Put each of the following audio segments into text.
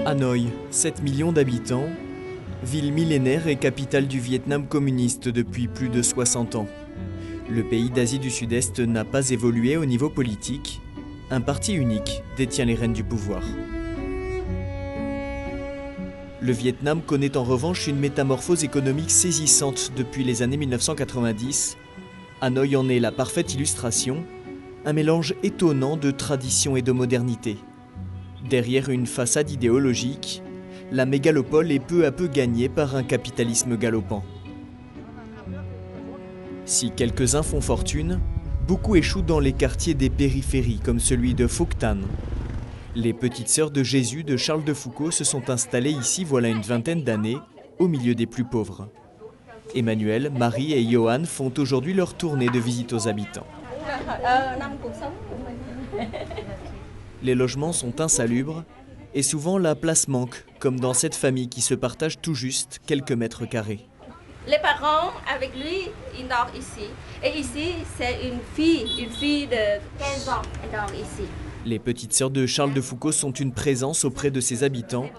Hanoï, 7 millions d'habitants, ville millénaire et capitale du Vietnam communiste depuis plus de 60 ans. Le pays d'Asie du Sud-Est n'a pas évolué au niveau politique. Un parti unique détient les rênes du pouvoir. Le Vietnam connaît en revanche une métamorphose économique saisissante depuis les années 1990. Hanoï en est la parfaite illustration, un mélange étonnant de tradition et de modernité. Derrière une façade idéologique, la mégalopole est peu à peu gagnée par un capitalisme galopant. Si quelques-uns font fortune, beaucoup échouent dans les quartiers des périphéries comme celui de Phuoc Thanh. Les petites sœurs de Jésus de Charles de Foucault se sont installées ici voilà une vingtaine d'années, au milieu des plus pauvres. Emmanuel, Marie et Johan font aujourd'hui leur tournée de visite aux habitants. Les logements sont insalubres et souvent la place manque, comme dans cette famille qui se partage tout juste quelques mètres carrés. Les parents, avec lui, ils dorment ici. Et ici, c'est une fille de 15 ans, elle dort ici. Les petites sœurs de Charles de Foucault sont une présence auprès de ses habitants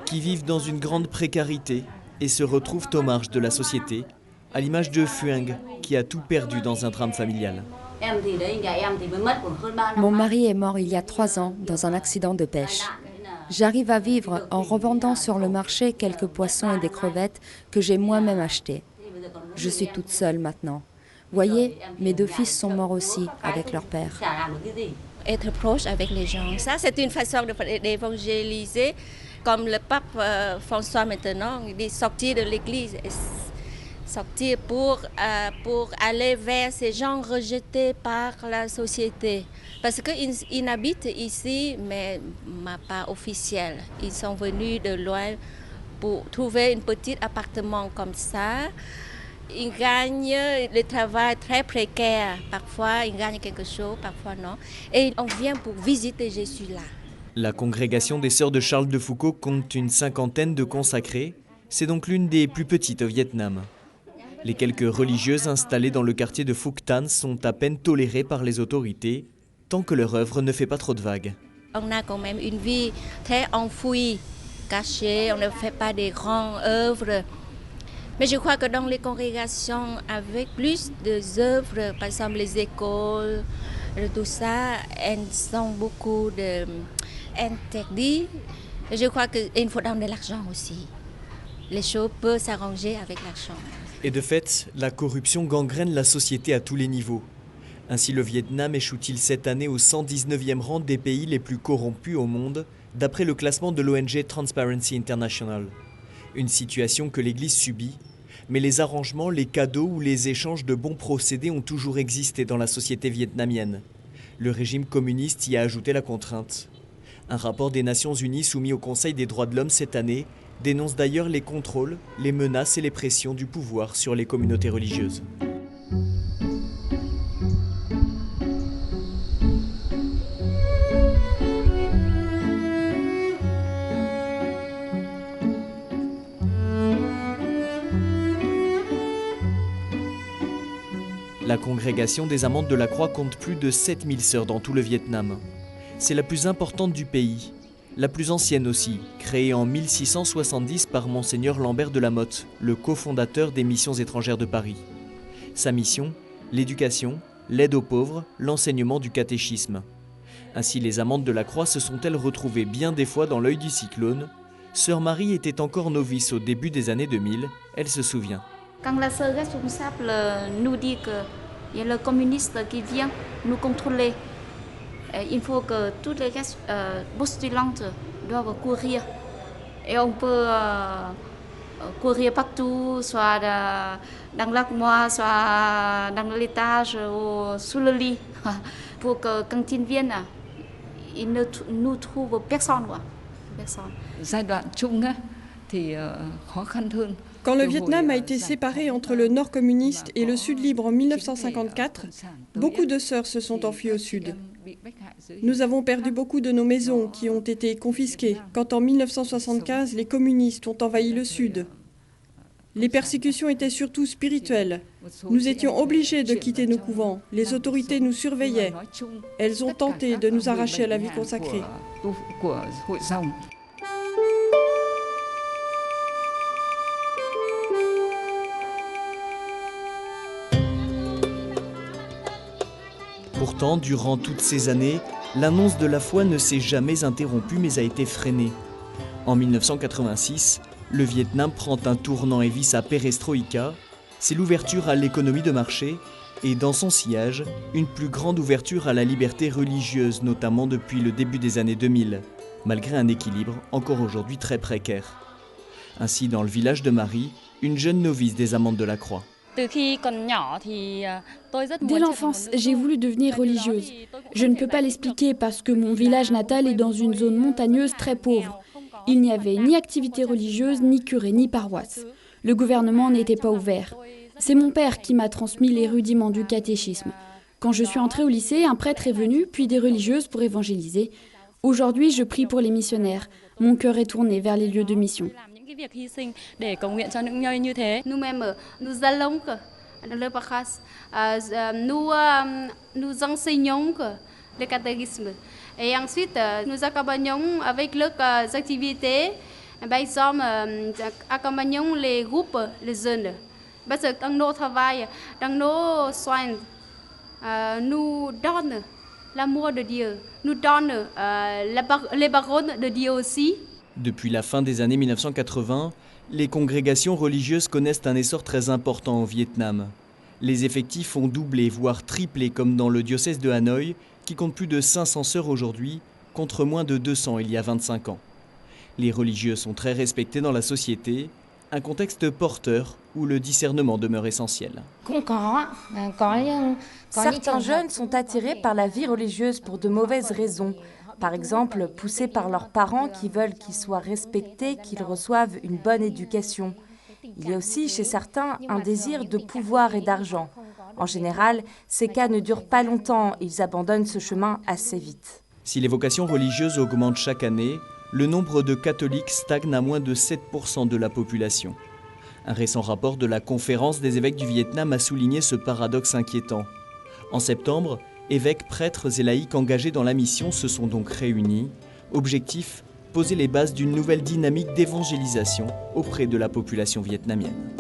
qui vivent dans une grande précarité et se retrouvent aux marges de la société, à l'image de Phueng, qui a tout perdu dans un drame familial. Mon mari est mort il y a 3 ans dans un accident de pêche. J'arrive à vivre en revendant sur le marché quelques poissons et des crevettes que j'ai moi-même achetés. Je suis toute seule maintenant. Voyez, mes 2 fils sont morts aussi avec leur père. Être proche avec les gens, ça c'est une façon d'évangéliser. Comme le pape François maintenant, il dit sortir de l'église, sortir pour aller vers ces gens rejetés par la société. Parce qu'ils habitent ici, mais pas officiel. Ils sont venus de loin pour trouver un petit appartement comme ça. Ils gagnent le travail très précaire. Parfois, ils gagnent quelque chose, parfois non. Et on vient pour visiter Jésus là. La congrégation des Sœurs de Charles de Foucault compte une 50aine de consacrés. C'est donc l'une des plus petites au Vietnam. Les quelques religieuses installées dans le quartier de Phuoc Thanh sont à peine tolérées par les autorités, tant que leur œuvre ne fait pas trop de vagues. On a quand même une vie très enfouie, cachée, on ne fait pas des grandes œuvres. Mais je crois que dans les congrégations avec plus d'œuvres, par exemple les écoles, tout ça, elles ont beaucoup d'interdits. Je crois qu'il faut donner de l'argent aussi. Les choses peuvent s'arranger avec l'argent. Et de fait, la corruption gangrène la société à tous les niveaux. Ainsi, le Vietnam échoue-t-il cette année au 119e rang des pays les plus corrompus au monde, d'après le classement de l'ONG Transparency International. Une situation que l'Église subit, mais les arrangements, les cadeaux ou les échanges de bons procédés ont toujours existé dans la société vietnamienne. Le régime communiste y a ajouté la contrainte. Un rapport des Nations Unies soumis au Conseil des droits de l'homme cette année dénonce d'ailleurs les contrôles, les menaces et les pressions du pouvoir sur les communautés religieuses. La congrégation des Amantes de la Croix compte plus de 7000 sœurs dans tout le Vietnam. C'est la plus importante du pays, la plus ancienne aussi, créée en 1670 par Monseigneur Lambert de la Motte, le cofondateur des missions étrangères de Paris. Sa mission, l'éducation, l'aide aux pauvres, l'enseignement du catéchisme. Ainsi, les Amantes de la Croix se sont-elles retrouvées bien des fois dans l'œil du cyclone. Sœur Marie était encore novice au début des années 2000, elle se souvient. Quand la sœur responsable nous dit qu'il y a le communiste qui vient nous contrôler, il faut que toutes les postulantes doivent courir. Et on peut courir partout, soit dans l'armoire, soit dans l'étage ou sous le lit, pour que quand ils viennent, ils ne nous trouvent personne. Quand le Vietnam a été séparé entre le Nord communiste et le Sud libre en 1954, beaucoup de sœurs se sont enfuies au Sud. Nous avons perdu beaucoup de nos maisons qui ont été confisquées quand en 1975 les communistes ont envahi le Sud. Les persécutions étaient surtout spirituelles. Nous étions obligés de quitter nos couvents. Les autorités nous surveillaient. Elles ont tenté de nous arracher à la vie consacrée. Pourtant, durant toutes ces années, l'annonce de la foi ne s'est jamais interrompue mais a été freinée. En 1986, le Vietnam prend un tournant et vit sa perestroïka, c'est l'ouverture à l'économie de marché et dans son sillage, une plus grande ouverture à la liberté religieuse, notamment depuis le début des années 2000, malgré un équilibre encore aujourd'hui très précaire. Ainsi, dans le village de Marie, une jeune novice des Amantes de la Croix. Dès l'enfance, j'ai voulu devenir religieuse. Je ne peux pas l'expliquer parce que mon village natal est dans une zone montagneuse très pauvre. Il n'y avait ni activité religieuse, ni curé, ni paroisse. Le gouvernement n'était pas ouvert. C'est mon père qui m'a transmis les rudiments du catéchisme. Quand je suis entrée au lycée, un prêtre est venu, puis des religieuses pour évangéliser. Aujourd'hui, je prie pour les missionnaires. Mon cœur est tourné vers les lieux de mission. Nous-mêmes, nous allons dans le paroisse, nous enseignons le catéchisme. Et ensuite, nous accompagnons avec leurs activités. Par exemple, accompagnons les groupes, les jeunes. Parce que dans nos travail, dans nos soins, nous donnons l'amour de Dieu, nous donnons les paroles de Dieu aussi. Depuis la fin des années 1980, les congrégations religieuses connaissent un essor très important au Vietnam. Les effectifs ont doublé, voire triplé, comme dans le diocèse de Hanoï, qui compte plus de 500 sœurs aujourd'hui, contre moins de 200 il y a 25 ans. Les religieux sont très respectés dans la société, un contexte porteur où le discernement demeure essentiel. Certains jeunes sont attirés par la vie religieuse pour de mauvaises raisons. Par exemple, poussés par leurs parents qui veulent qu'ils soient respectés, qu'ils reçoivent une bonne éducation. Il y a aussi chez certains un désir de pouvoir et d'argent. En général, ces cas ne durent pas longtemps, ils abandonnent ce chemin assez vite. Si les vocations religieuses augmentent chaque année, le nombre de catholiques stagne à moins de 7% de la population. Un récent rapport de la Conférence des évêques du Vietnam a souligné ce paradoxe inquiétant. En septembre, évêques, prêtres et laïcs engagés dans la mission se sont donc réunis. Objectif, poser les bases d'une nouvelle dynamique d'évangélisation auprès de la population vietnamienne.